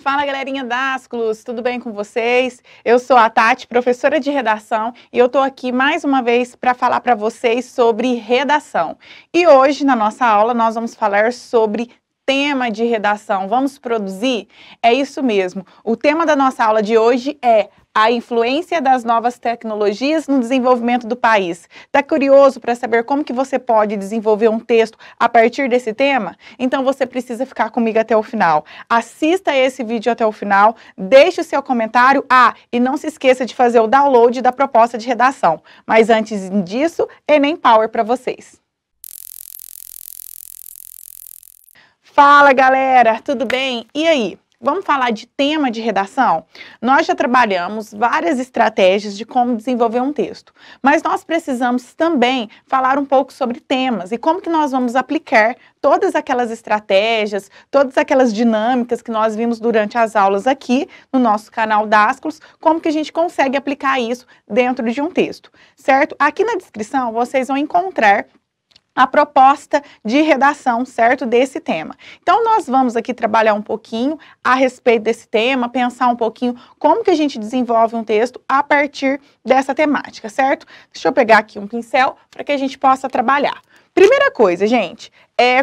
Fala, galerinha da Asclus, tudo bem com vocês? Eu sou a Tati, professora de redação, e eu estou aqui mais uma vez para falar para vocês sobre redação. E hoje, na nossa aula, nós vamos falar sobre tema de redação. Vamos produzir? É isso mesmo. O tema da nossa aula de hoje é a influência das novas tecnologias no desenvolvimento do país. Está curioso para saber como que você pode desenvolver um texto a partir desse tema? Então você precisa ficar comigo até o final. Assista esse vídeo até o final, deixe o seu comentário. E não se esqueça de fazer o download da proposta de redação. Mas antes disso, Enem Power para vocês. Fala, galera, tudo bem? E aí? Vamos falar de tema de redação? Nós já trabalhamos várias estratégias de como desenvolver um texto, mas nós precisamos também falar um pouco sobre temas e como que nós vamos aplicar todas aquelas estratégias, todas aquelas dinâmicas que nós vimos durante as aulas aqui no nosso canal da Asclus, como que a gente consegue aplicar isso dentro de um texto, certo? Aqui na descrição vocês vão encontrar a proposta de redação, certo, desse tema. Então, nós vamos aqui trabalhar um pouquinho a respeito desse tema, pensar um pouquinho como que a gente desenvolve um texto a partir dessa temática, certo? Deixa eu pegar aqui um pincel para que a gente possa trabalhar. Primeira coisa, gente,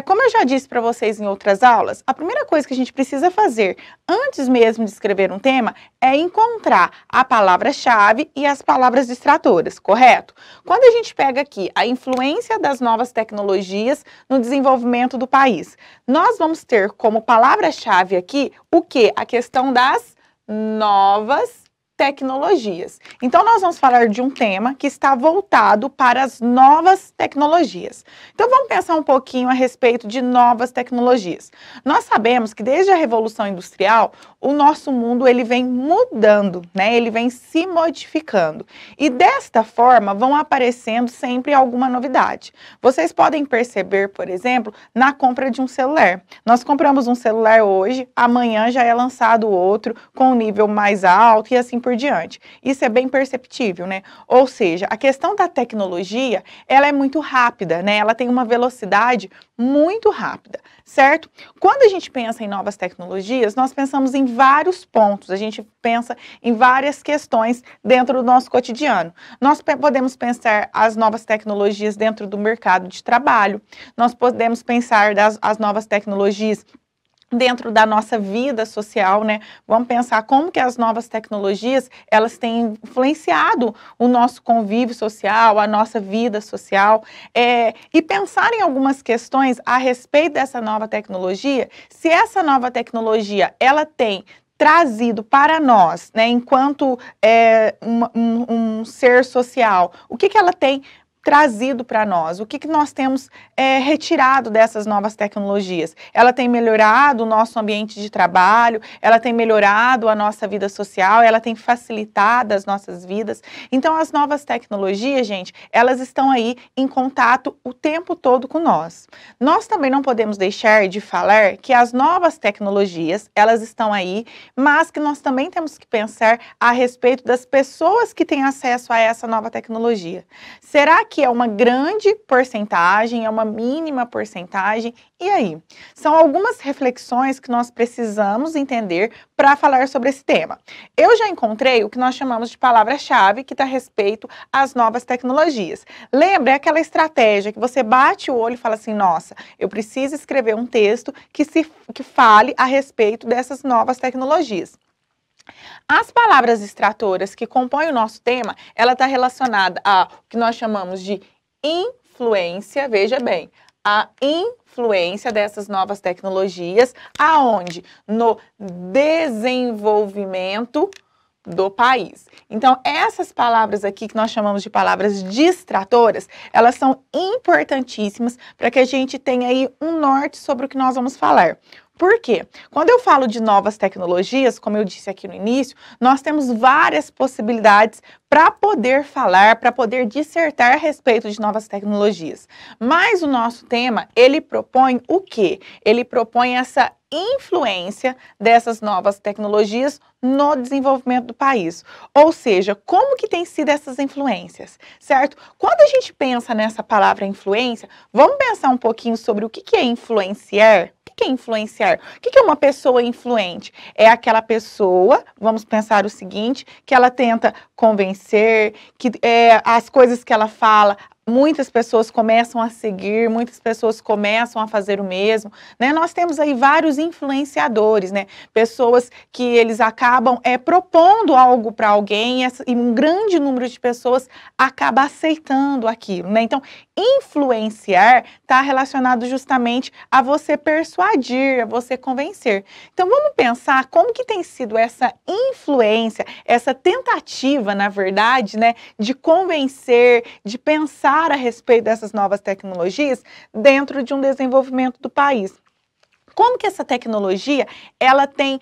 como eu já disse para vocês em outras aulas, a primeira coisa que a gente precisa fazer antes mesmo de escrever um tema é encontrar a palavra-chave e as palavras distratoras, correto? Quando a gente pega aqui a influência das novas tecnologias no desenvolvimento do país, nós vamos ter como palavra-chave aqui o quê? A questão das novas tecnologias. Então, nós vamos falar de um tema que está voltado para as novas tecnologias. Então, vamos pensar um pouquinho a respeito de novas tecnologias. Nós sabemos que desde a Revolução Industrial, o nosso mundo ele vem mudando, né? Ele vem se modificando. E desta forma, vão aparecendo sempre alguma novidade. Vocês podem perceber, por exemplo, na compra de um celular. Nós compramos um celular hoje, amanhã já é lançado outro com um nível mais alto e assim por diante. Isso é bem perceptível, né? Ou seja, a questão da tecnologia, ela é muito rápida, né? Ela tem uma velocidade muito rápida, certo? Quando a gente pensa em novas tecnologias, nós pensamos em vários pontos, a gente pensa em várias questões dentro do nosso cotidiano. Nós podemos pensar as novas tecnologias dentro do mercado de trabalho, nós podemos pensar as novas tecnologias dentro da nossa vida social, né? Vamos pensar como que as novas tecnologias, elas têm influenciado o nosso convívio social, a nossa vida social, e pensar em algumas questões a respeito dessa nova tecnologia, se essa nova tecnologia, ela tem trazido para nós, né, enquanto um ser social, o que que ela tem trazido para nós, o que que nós temos retirado dessas novas tecnologias. Ela tem melhorado o nosso ambiente de trabalho, ela tem melhorado a nossa vida social, ela tem facilitado as nossas vidas. Então, as novas tecnologias, gente, elas estão aí em contato o tempo todo com nós. Nós também não podemos deixar de falar que as novas tecnologias, elas estão aí, mas que nós também temos que pensar a respeito das pessoas que têm acesso a essa nova tecnologia. Será que é uma grande porcentagem, é uma mínima porcentagem? E aí? São algumas reflexões que nós precisamos entender para falar sobre esse tema. Eu já encontrei o que nós chamamos de palavra-chave, que está a respeito às novas tecnologias. Lembra aquela estratégia que você bate o olho e fala assim, nossa, eu preciso escrever um texto que fale a respeito dessas novas tecnologias. As palavras distratoras que compõem o nosso tema, ela está relacionada a o que nós chamamos de influência, veja bem, a influência dessas novas tecnologias, aonde? No desenvolvimento do país. Então, essas palavras aqui que nós chamamos de palavras distratoras, elas são importantíssimas para que a gente tenha aí um norte sobre o que nós vamos falar. Por quê? Quando eu falo de novas tecnologias, como eu disse aqui no início, nós temos várias possibilidades para poder falar, para poder dissertar a respeito de novas tecnologias. Mas o nosso tema, ele propõe o quê? Ele propõe essa influência dessas novas tecnologias no desenvolvimento do país. Ou seja, como que tem sido essas influências, certo? Quando a gente pensa nessa palavra influência, vamos pensar um pouquinho sobre o que é influenciar? O que é influenciar? O que é uma pessoa influente? É aquela pessoa, vamos pensar o seguinte, que ela tenta convencer, que as coisas que ela fala, muitas pessoas começam a seguir, muitas pessoas começam a fazer o mesmo, né? Nós temos aí vários influenciadores, né? Pessoas que eles acabam propondo algo para alguém e um grande número de pessoas acaba aceitando aquilo, né? Então, influenciar está relacionado justamente a você persuadir, a você convencer. Então, vamos pensar como que tem sido essa influência, essa tentativa, na verdade, né, de convencer, de pensar a respeito dessas novas tecnologias dentro de um desenvolvimento do país. Como que essa tecnologia, ela tem,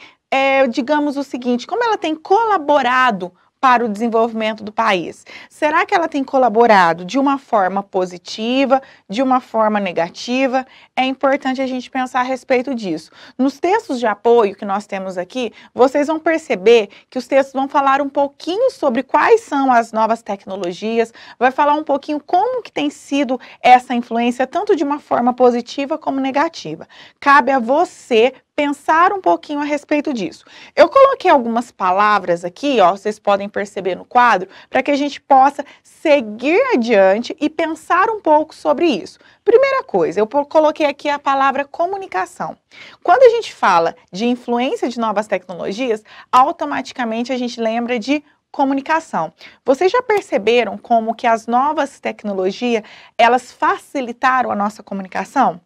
digamos o seguinte, como ela tem colaborado para o desenvolvimento do país? Será que ela tem colaborado de uma forma positiva, de uma forma negativa? É importante a gente pensar a respeito disso. Nos textos de apoio que nós temos aqui, vocês vão perceber que os textos vão falar um pouquinho sobre quais são as novas tecnologias, vai falar um pouquinho como que tem sido essa influência, tanto de uma forma positiva como negativa. Cabe a você pensar um pouquinho a respeito disso. Eu coloquei algumas palavras aqui, ó, vocês podem perceber no quadro, para que a gente possa seguir adiante e pensar um pouco sobre isso. Primeira coisa, eu coloquei aqui a palavra comunicação. Quando a gente fala de influência de novas tecnologias, automaticamente a gente lembra de comunicação. Vocês já perceberam como que as novas tecnologias, elas facilitaram a nossa comunicação?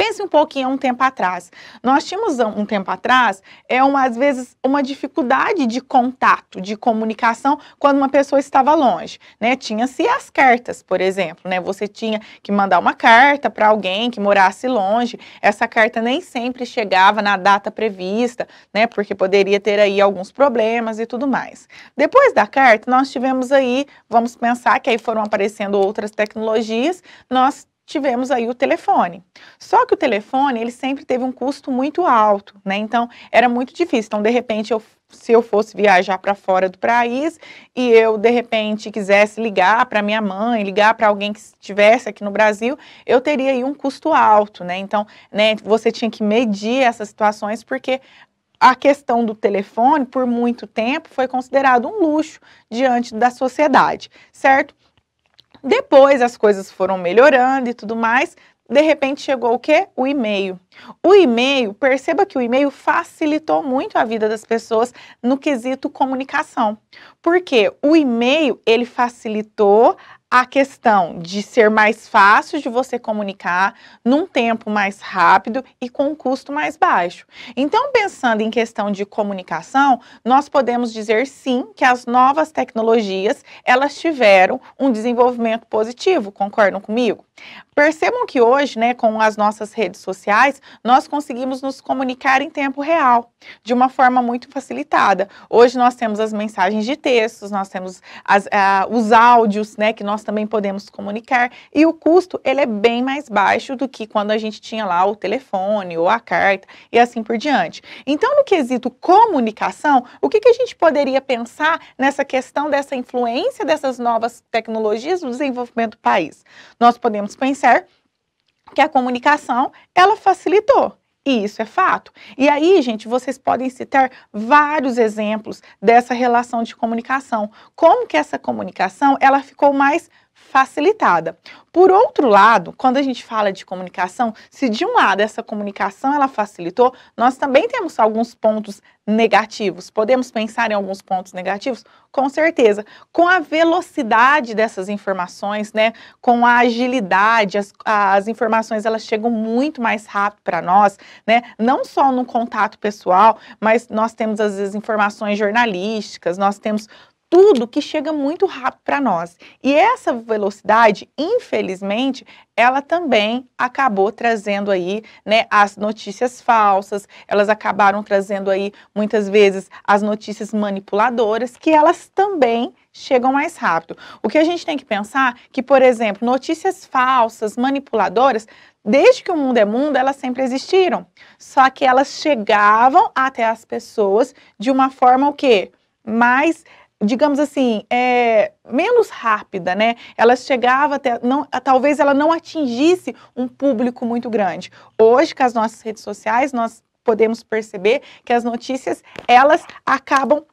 Pense um pouquinho há um tempo atrás. Nós tínhamos um tempo atrás, às vezes, uma dificuldade de contato, de comunicação, quando uma pessoa estava longe, né? Tinha-se as cartas, por exemplo, né? Você tinha que mandar uma carta para alguém que morasse longe. Essa carta nem sempre chegava na data prevista, né? Porque poderia ter aí alguns problemas e tudo mais. Depois da carta, nós tivemos aí, vamos pensar que aí foram aparecendo outras tecnologias, nós tivemos aí o telefone. Só que o telefone, ele sempre teve um custo muito alto, né? Então, era muito difícil. Então, de repente, se eu fosse viajar para fora do país e eu, de repente, quisesse ligar para minha mãe, ligar para alguém que estivesse aqui no Brasil, eu teria aí um custo alto, né? Então, né, você tinha que medir essas situações porque a questão do telefone, por muito tempo, foi considerado um luxo diante da sociedade, certo? Depois as coisas foram melhorando e tudo mais, de repente chegou o quê? O e-mail. O e-mail, perceba que o e-mail facilitou muito a vida das pessoas no quesito comunicação. Porque o e-mail, ele facilitou a questão de ser mais fácil de você comunicar, num tempo mais rápido e com um custo mais baixo. Então, pensando em questão de comunicação, nós podemos dizer sim que as novas tecnologias, elas tiveram um desenvolvimento positivo, concordam comigo? Percebam que hoje, né, com as nossas redes sociais, nós conseguimos nos comunicar em tempo real, de uma forma muito facilitada. Hoje nós temos as mensagens de textos, nós temos os áudios, né, que nós também podemos comunicar, e o custo, ele é bem mais baixo do que quando a gente tinha lá o telefone ou a carta e assim por diante. Então, no quesito comunicação, o que a gente poderia pensar nessa questão dessa influência dessas novas tecnologias no desenvolvimento do país? Nós podemos pensar que a comunicação, ela facilitou. E isso é fato. E aí, gente, vocês podem citar vários exemplos dessa relação de comunicação. Como que essa comunicação, ela ficou mais facilitada. Por outro lado, quando a gente fala de comunicação, se de um lado essa comunicação ela facilitou, nós também temos alguns pontos negativos. Podemos pensar em alguns pontos negativos? Com certeza. Com a velocidade dessas informações, né, com a agilidade, as informações elas chegam muito mais rápido para nós, né, não só no contato pessoal, mas nós temos às vezes informações jornalísticas, nós temos tudo que chega muito rápido para nós. E essa velocidade, infelizmente, ela também acabou trazendo aí, né, as notícias falsas, elas acabaram trazendo aí, muitas vezes, as notícias manipuladoras, que elas também chegam mais rápido. O que a gente tem que pensar que, por exemplo, notícias falsas, manipuladoras, desde que o mundo é mundo, elas sempre existiram. Só que elas chegavam até as pessoas de uma forma o quê? Mais digamos assim, menos rápida, né? Ela chegava até, talvez ela não atingisse um público muito grande. Hoje, com as nossas redes sociais, nós podemos perceber que as notícias, elas acabam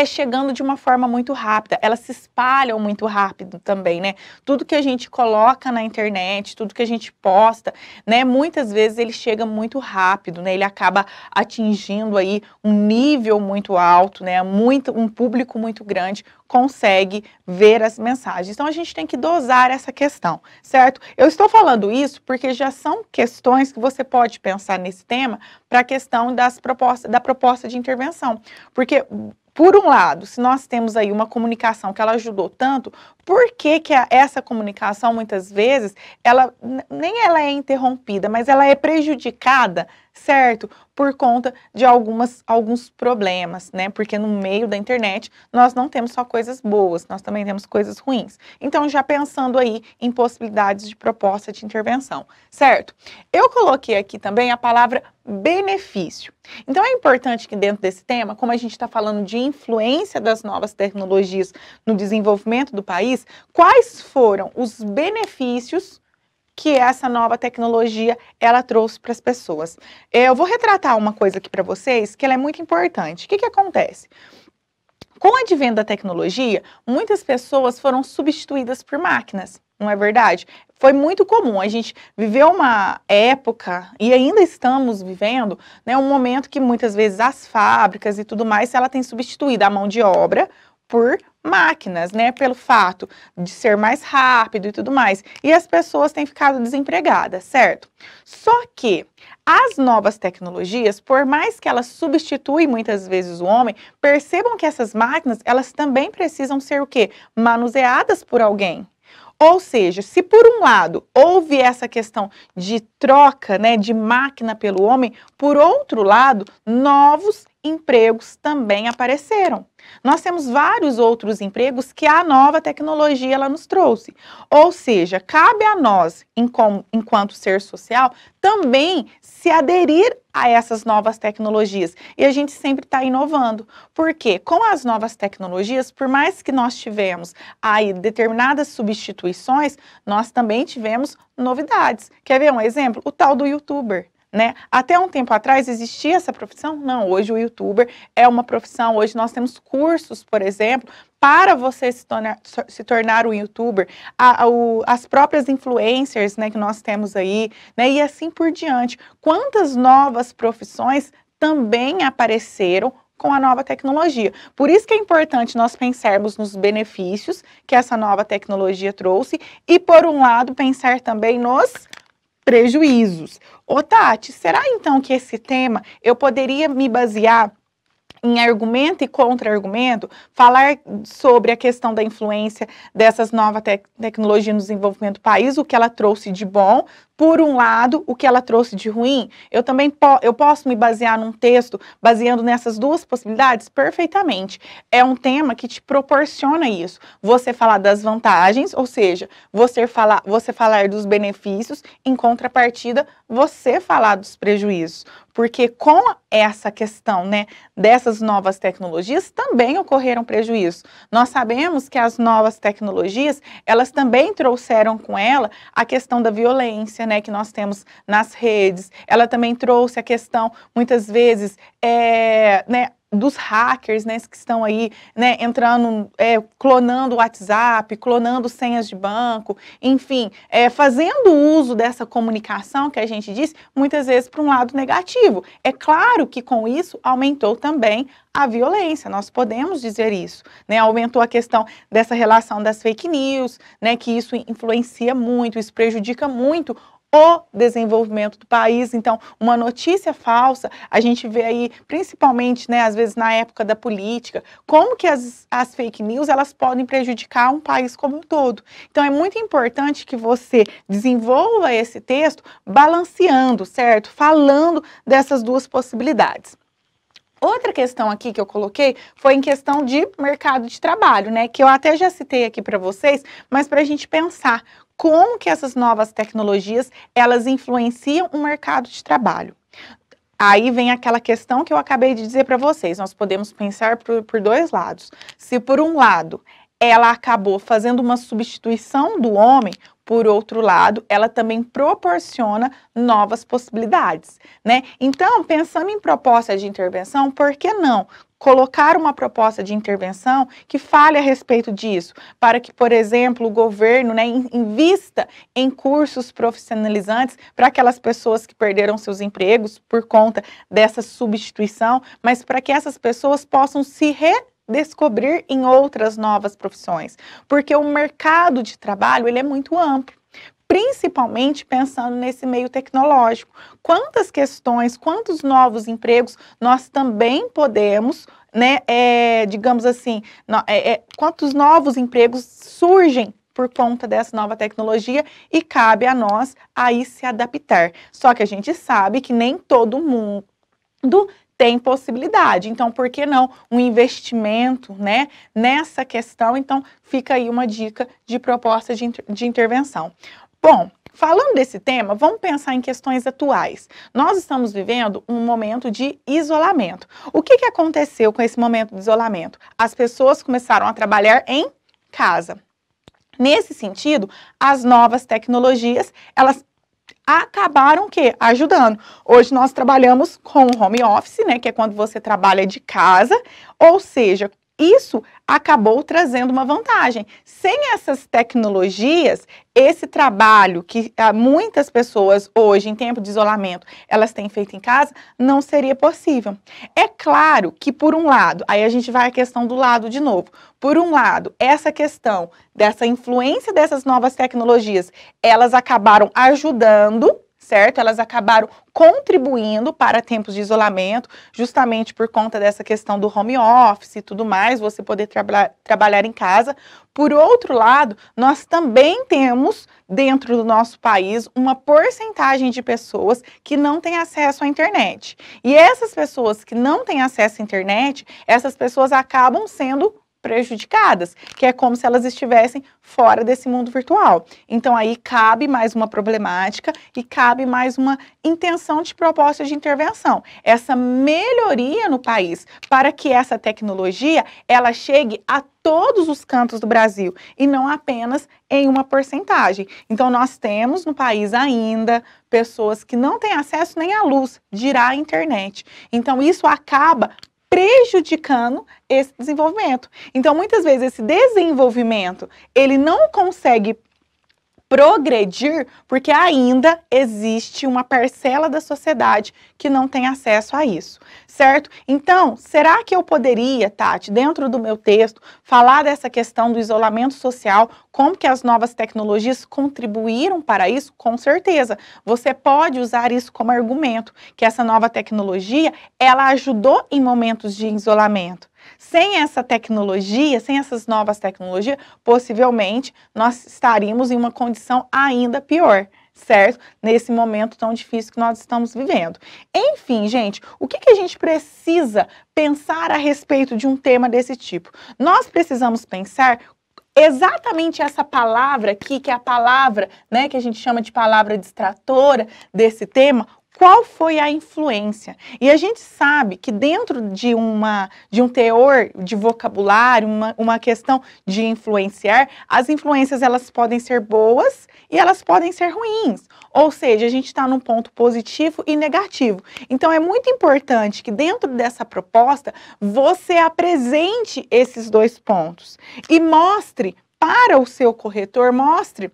chegando de uma forma muito rápida, elas se espalham muito rápido também, né? Tudo que a gente coloca na internet, tudo que a gente posta, né? Muitas vezes ele chega muito rápido, né? Ele acaba atingindo aí um nível muito alto, né? Um público muito grande consegue ver as mensagens. Então a gente tem que dosar essa questão, certo? Eu estou falando isso porque já são questões que você pode pensar nesse tema para a questão da proposta de intervenção, porque por um lado, se nós temos aí uma comunicação que ela ajudou tanto, por que essa comunicação, muitas vezes, nem ela é interrompida, mas ela é prejudicada, certo? Por conta de alguns problemas, né? Porque no meio da internet, nós não temos só coisas boas, nós também temos coisas ruins. Então, já pensando aí em possibilidades de proposta de intervenção, certo? Eu coloquei aqui também a palavra benefício. Então, é importante que dentro desse tema, como a gente está falando de influência das novas tecnologias no desenvolvimento do país, quais foram os benefícios que essa nova tecnologia ela trouxe para as pessoas. Eu vou retratar uma coisa aqui para vocês que ela é muito importante. O que acontece? Com o advento da tecnologia, muitas pessoas foram substituídas por máquinas, não é verdade? Foi muito comum, a gente viveu uma época, e ainda estamos vivendo, né, um momento que muitas vezes as fábricas e tudo mais, ela tem substituído a mão de obra por máquinas, né, pelo fato de ser mais rápido e tudo mais. E as pessoas têm ficado desempregadas, certo? Só que as novas tecnologias, por mais que elas substituem muitas vezes o homem, percebam que essas máquinas, elas também precisam ser o quê? Manuseadas por alguém. Ou seja, se por um lado houve essa questão de troca, né, de máquina pelo homem, por outro lado, novos empregos também apareceram. Nós temos vários outros empregos que a nova tecnologia ela nos trouxe. Ou seja, cabe a nós, enquanto ser social, também se aderir a essas novas tecnologias. E a gente sempre está inovando. Porque com as novas tecnologias, por mais que nós tivemos aí determinadas substituições, nós também tivemos novidades. Quer ver um exemplo? O tal do YouTuber. Né? Até um tempo atrás existia essa profissão? Não, hoje o YouTuber é uma profissão, hoje nós temos cursos, por exemplo, para você se tornar um YouTuber, as próprias influencers, né, que nós temos aí, né, e assim por diante. Quantas novas profissões também apareceram com a nova tecnologia. Por isso que é importante nós pensarmos nos benefícios que essa nova tecnologia trouxe e, por um lado, pensar também nos prejuízos. Ô Tati, será então que esse tema eu poderia me basear em argumento e contra-argumento, falar sobre a questão da influência dessas novas tecnologias no desenvolvimento do país, o que ela trouxe de bom, por um lado, o que ela trouxe de ruim? Eu também posso me basear num texto baseando nessas duas possibilidades? Perfeitamente. É um tema que te proporciona isso. Você falar das vantagens, ou seja, você falar dos benefícios, em contrapartida, você falar dos prejuízos. Porque com essa questão, né, dessas novas tecnologias, também ocorreram prejuízos. Nós sabemos que as novas tecnologias, elas também trouxeram com ela a questão da violência, né, que nós temos nas redes. Ela também trouxe a questão, muitas vezes, né, dos hackers, né, que estão aí, né, entrando, clonando o WhatsApp, clonando senhas de banco, enfim, fazendo uso dessa comunicação que a gente disse, muitas vezes para um lado negativo. É claro que com isso aumentou também a violência, nós podemos dizer isso, né, aumentou a questão dessa relação das fake news, né, que isso influencia muito, isso prejudica muito o desenvolvimento do país. Então, uma notícia falsa, a gente vê aí, principalmente, né, às vezes na época da política, como que as fake news, elas podem prejudicar um país como um todo. Então, é muito importante que você desenvolva esse texto balanceando, certo? Falando dessas duas possibilidades. Outra questão aqui que eu coloquei foi em questão de mercado de trabalho, né? Que eu até já citei aqui para vocês, mas para a gente pensar como que essas novas tecnologias, elas influenciam o mercado de trabalho. aí vem aquela questão que eu acabei de dizer para vocês. Nós podemos pensar por dois lados. Se por um lado ela acabou fazendo uma substituição do homem, por outro lado, ela também proporciona novas possibilidades, né? Então, pensando em proposta de intervenção, por que não colocar uma proposta de intervenção que fale a respeito disso, para que, por exemplo, o governo, né, invista em cursos profissionalizantes para aquelas pessoas que perderam seus empregos por conta dessa substituição, mas para que essas pessoas possam se descobrir em outras novas profissões, porque o mercado de trabalho ele é muito amplo, principalmente pensando nesse meio tecnológico. Quantas questões, quantos novos empregos nós também podemos, né, digamos assim, quantos novos empregos surgem por conta dessa nova tecnologia e cabe a nós aí se adaptar. Só que a gente sabe que nem todo mundo tem possibilidade, então por que não um investimento, né, nessa questão? Então fica aí uma dica de proposta de intervenção. Bom, falando desse tema, vamos pensar em questões atuais. Nós estamos vivendo um momento de isolamento. O que aconteceu com esse momento de isolamento? As pessoas começaram a trabalhar em casa. Nesse sentido, as novas tecnologias, elas acabaram ajudando. Hoje nós trabalhamos com home office, né, que é quando você trabalha de casa, ou seja, isso acabou trazendo uma vantagem. Sem essas tecnologias, esse trabalho que muitas pessoas hoje, em tempo de isolamento, elas têm feito em casa, não seria possível. É claro que, por um lado, aí a gente vai à questão do lado de novo. Por um lado, essa questão dessa influência dessas novas tecnologias, elas acabaram ajudando, certo? Elas acabaram contribuindo para tempos de isolamento, justamente por conta dessa questão do home office e tudo mais, você poder trabalhar em casa. Por outro lado, nós também temos dentro do nosso país uma porcentagem de pessoas que não têm acesso à internet. E essas pessoas que não têm acesso à internet, essas pessoas acabam sendo prejudicadas, que é como se elas estivessem fora desse mundo virtual. Então aí cabe mais uma problemática e cabe mais uma intenção de proposta de intervenção. Essa melhoria no país para que essa tecnologia ela chegue a todos os cantos do Brasil e não apenas em uma porcentagem. Então nós temos no país ainda pessoas que não têm acesso nem à luz, dirá à internet. Então isso acaba prejudicando esse desenvolvimento. Então, muitas vezes, esse desenvolvimento, ele não consegue progredir porque ainda existe uma parcela da sociedade que não tem acesso a isso, certo? Então, será que eu poderia, Tati, dentro do meu texto, falar dessa questão do isolamento social, como que as novas tecnologias contribuíram para isso? Com certeza, você pode usar isso como argumento, que essa nova tecnologia, ela ajudou em momentos de isolamento. Sem essa tecnologia, sem essas novas tecnologias, possivelmente nós estaríamos em uma condição ainda pior, certo? Nesse momento tão difícil que nós estamos vivendo. Enfim, gente, o que a gente precisa pensar a respeito de um tema desse tipo? Nós precisamos pensar exatamente essa palavra aqui, que é a palavra, né, que a gente chama de palavra distratora desse tema. Qual foi a influência? E a gente sabe que dentro de um teor de vocabulário, uma questão de influenciar, as influências elas podem ser boas e elas podem ser ruins. Ou seja, a gente está num ponto positivo e negativo. Então é muito importante que dentro dessa proposta você apresente esses dois pontos e mostre para o seu corretor, mostre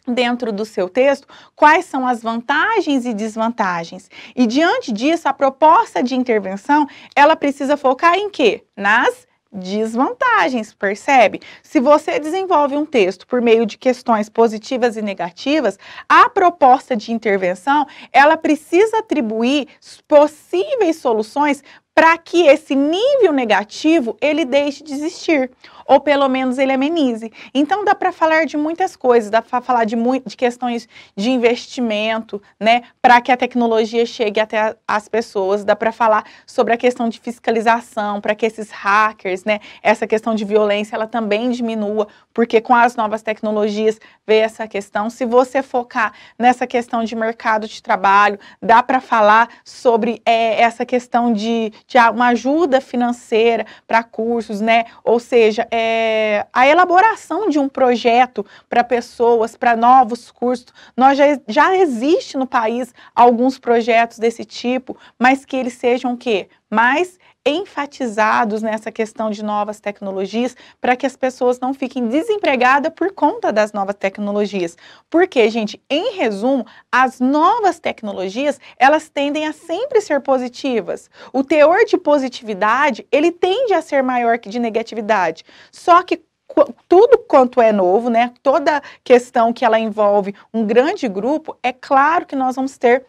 dentro do seu texto, quais são as vantagens e desvantagens. E diante disso, a proposta de intervenção, ela precisa focar em quê? Nas desvantagens, percebe? Se você desenvolve um texto por meio de questões positivas e negativas, a proposta de intervenção, ela precisa atribuir possíveis soluções para que esse nível negativo ele deixe de existir, ou pelo menos ele amenize. Então dá para falar de muitas coisas, dá para falar de questões de investimento, né, para que a tecnologia chegue até as pessoas, dá para falar sobre a questão de fiscalização, para que esses hackers, né, essa questão de violência, ela também diminua, porque com as novas tecnologias veio essa questão. Se você focar nessa questão de mercado de trabalho, dá para falar sobre essa questão de uma ajuda financeira para cursos, né? Ou seja, a elaboração de um projeto para pessoas, para novos cursos. Já existe no país alguns projetos desse tipo, mas que eles sejam o quê? Mais enfatizados nessa questão de novas tecnologias, para que as pessoas não fiquem desempregadas por conta das novas tecnologias. Porque, gente, em resumo, as novas tecnologias, elas tendem a sempre ser positivas. O teor de positividade, ele tende a ser maior que de negatividade. Só que tudo quanto é novo, né, toda questão que ela envolve um grande grupo, é claro que nós vamos ter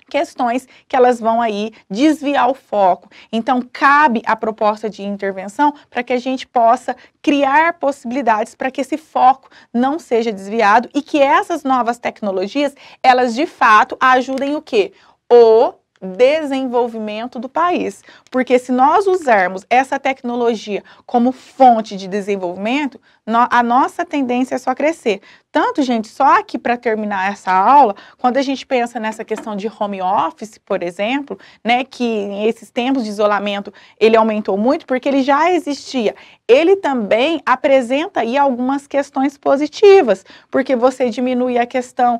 questões que elas vão aí desviar o foco. Então, cabe a proposta de intervenção para que a gente possa criar possibilidades para que esse foco não seja desviado e que essas novas tecnologias, elas de fato ajudem o quê? O desenvolvimento do país. Porque se nós usarmos essa tecnologia como fonte de desenvolvimento, a nossa tendência é só crescer. Tanto, gente, só aqui para terminar essa aula, quando a gente pensa nessa questão de home office, por exemplo, né, que em esses tempos de isolamento ele aumentou muito porque ele já existia. Ele também apresenta aí algumas questões positivas, porque você diminui a questão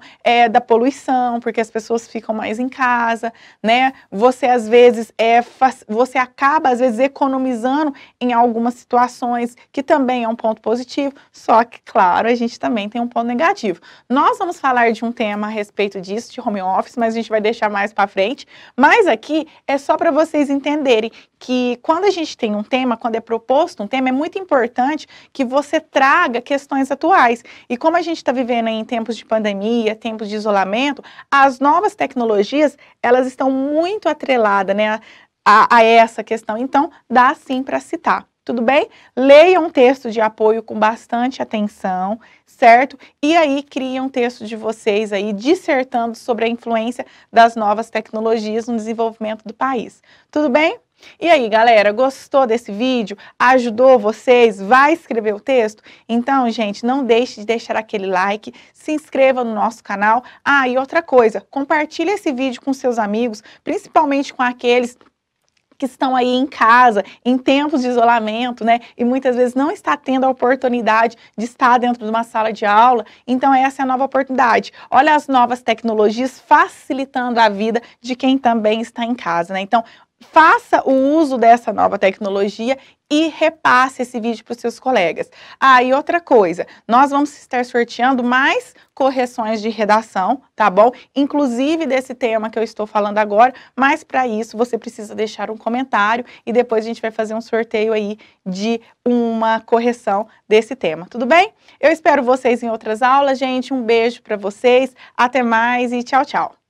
da poluição, porque as pessoas ficam mais em casa, né? Você às vezes você acaba às vezes economizando em algumas situações, que também é um ponto positivo, só que, claro, a gente também tem um ponto negativo. Nós vamos falar de um tema a respeito disso, de home office, mas a gente vai deixar mais para frente. Mas aqui é só para vocês entenderem que quando a gente tem um tema, quando é proposto um tema, é muito importante que você traga questões atuais. E como a gente está vivendo em tempos de pandemia, tempos de isolamento, as novas tecnologias, elas estão muito atreladas, né, a essa questão. Então, dá sim para citar. Tudo bem? Leia um texto de apoio com bastante atenção, certo? E aí cria um texto de vocês aí dissertando sobre a influência das novas tecnologias no desenvolvimento do país. Tudo bem? E aí, galera, gostou desse vídeo? Ajudou vocês? Vai escrever o texto? Então, gente, não deixe de deixar aquele like, se inscreva no nosso canal. Ah, e outra coisa, compartilhe esse vídeo com seus amigos, principalmente com aqueles que estão aí em casa, em tempos de isolamento, né? E muitas vezes não está tendo a oportunidade de estar dentro de uma sala de aula. Então, essa é a nova oportunidade. Olha as novas tecnologias facilitando a vida de quem também está em casa, né? Então, faça o uso dessa nova tecnologia e repasse esse vídeo para os seus colegas. Ah, e outra coisa, nós vamos estar sorteando mais correções de redação, tá bom? Inclusive desse tema que eu estou falando agora, mas para isso você precisa deixar um comentário e depois a gente vai fazer um sorteio aí de uma correção desse tema, tudo bem? Eu espero vocês em outras aulas, gente. Um beijo para vocês, até mais e tchau, tchau.